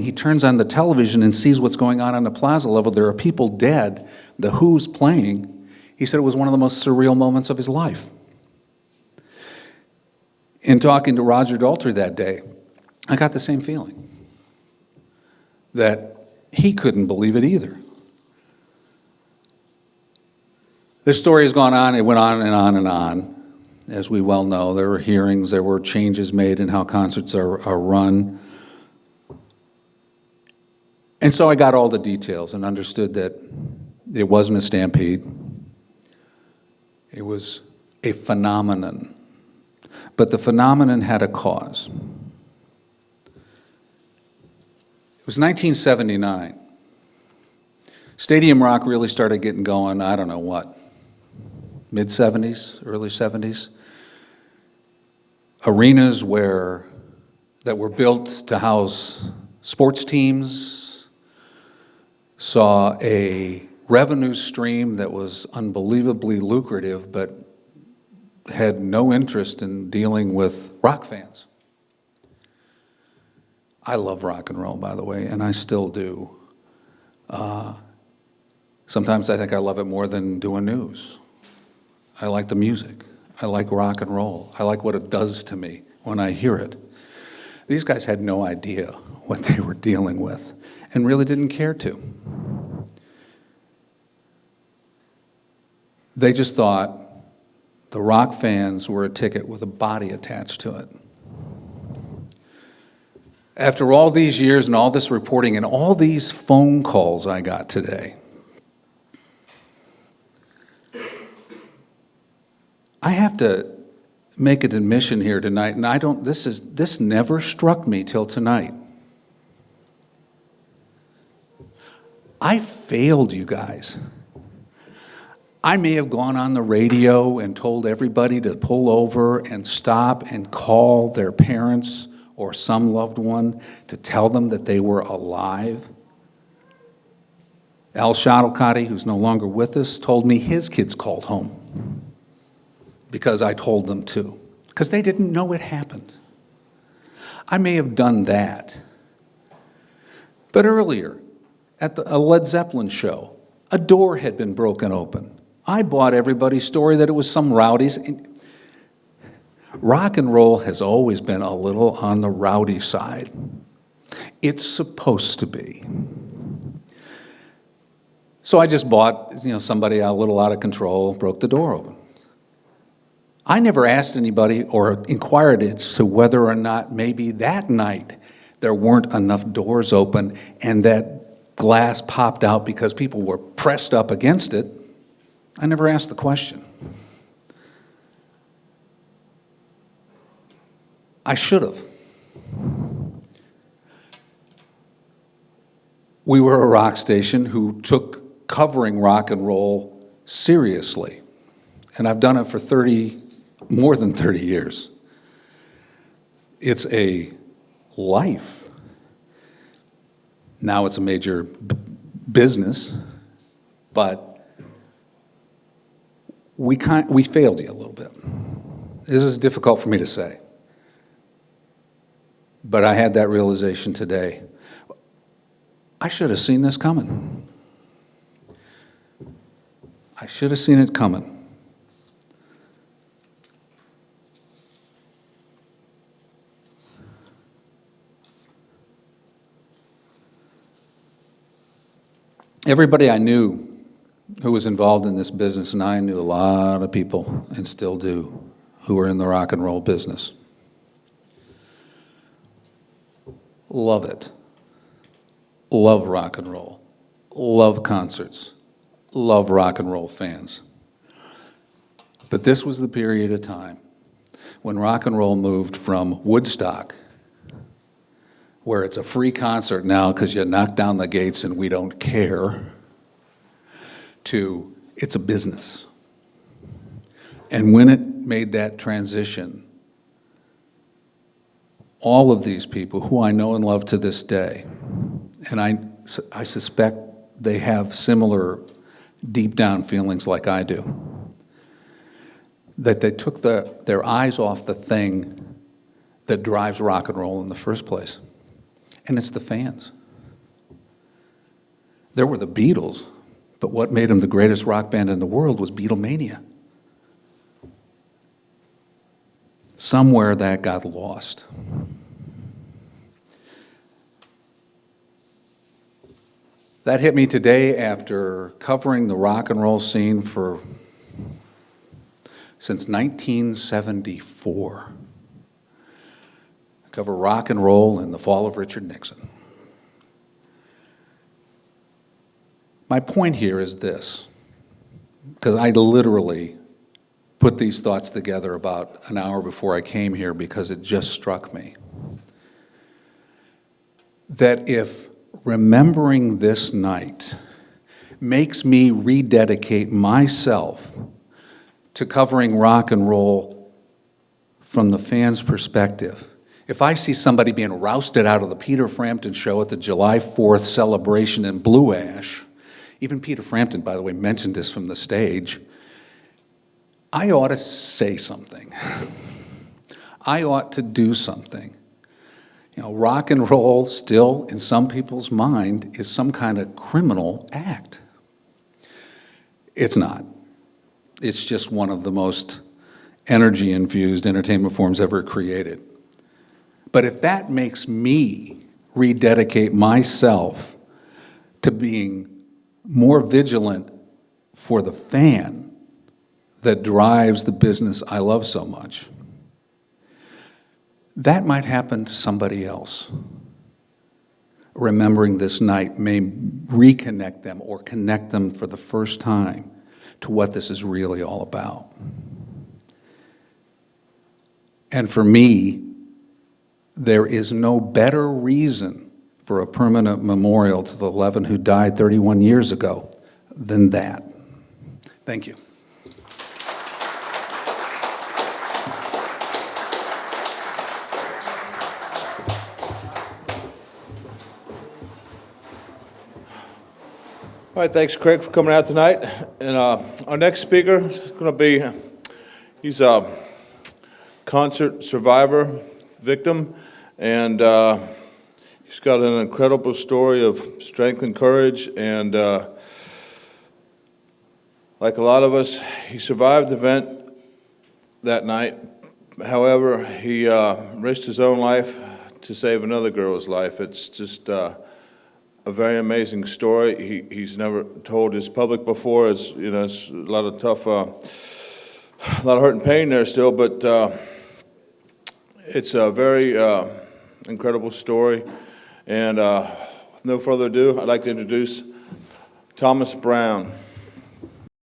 He turns on the television and sees what's going on the plaza level. There are people dead. The Who's playing. He said it was one of the most surreal moments of his life. In talking to Roger Daltrey that day, I got the same feeling, that he couldn't believe it either. This story has gone on. It went on and on and on. As we well know, there were hearings, there were changes made in how concerts are run. And so I got all the details and understood that it wasn't a stampede. It was a phenomenon. But the phenomenon had a cause. It was 1979. Stadium rock really started getting going, I don't know what, mid-70s, early 70s. Arenas that were built to house sports teams saw a revenue stream that was unbelievably lucrative, but had no interest in dealing with rock fans. I love rock and roll, by the way, and I still do. Sometimes I think I love it more than doing news. I like the music. I like rock and roll. I like what it does to me when I hear it. These guys had no idea what they were dealing with and really didn't care to. They just thought the rock fans were a ticket with a body attached to it. After all these years and all this reporting and all these phone calls I got today, I have to make an admission here tonight, and this never struck me till tonight. I failed you guys. I may have gone on the radio and told everybody to pull over and stop and call their parents or some loved one to tell them that they were alive. Al Shuttlecotty, who's no longer with us, told me his kids called home because I told them to, because they didn't know it happened. I may have done that. But earlier, at a Led Zeppelin show, a door had been broken open. I bought everybody's story that it was some rowdies. Rock and roll has always been a little on the rowdy side. It's supposed to be. So I just bought, somebody a little out of control, broke the door open. I never asked anybody or inquired as to whether or not maybe that night there weren't enough doors open and that glass popped out because people were pressed up against it. I never asked the question. I should have. We were a rock station who took covering rock and roll seriously. And I've done it for more than 30 years. It's a life. Now it's a major business, but we failed you a little bit. This is difficult for me to say. But I had that realization today. I should have seen this coming. I should have seen it coming. Everybody I knew who was involved in this business, and I knew a lot of people, and still do, who are in the rock and roll business. Love it. Love rock and roll. Love concerts. Love rock and roll fans. But this was the period of time when rock and roll moved from Woodstock, where it's a free concert now because you knock down the gates and we don't care, to it's a business. And when it made that transition, all of these people who I know and love to this day, and I suspect they have similar deep down feelings like I do, that they took their eyes off the thing that drives rock and roll in the first place. and it's the fans. There were the Beatles, but what made them the greatest rock band in the world was Beatlemania. Somewhere that got lost. That hit me today after covering the rock and roll scene since 1974. I cover rock and roll and the fall of Richard Nixon. My point here is this, because I literally put these thoughts together about an hour before I came here because it just struck me that if remembering this night makes me rededicate myself to covering rock and roll from the fans' perspective, if I see somebody being rousted out of the Peter Frampton show at the July 4th celebration in Blue Ash, even Peter Frampton, by the way, mentioned this from the stage, I ought to say something. I ought to do something. You know, rock and roll still, in some people's mind, is some kind of criminal act. It's not. It's just one of the most energy-infused entertainment forms ever created. But if that makes me rededicate myself to being more vigilant for the fan that drives the business I love so much, that might happen to somebody else. Remembering this night may reconnect them or connect them for the first time to what this is really all about. And for me, there is no better reason for a permanent memorial to the 11 who died 31 years ago than that. Thank you. All right, thanks, Craig, for coming out tonight. And our next speaker is going to be, he's a concert survivor, victim, and he's got an incredible story of strength and courage. And like a lot of us, he survived the event that night. However, he risked his own life to save another girl's life. It's just a very amazing story. He's never told his public before. It's, you know, it's a lot of tough, a lot of hurt and pain there still, but it's a very incredible story. And with no further ado, I'd like to introduce Thomas Brown.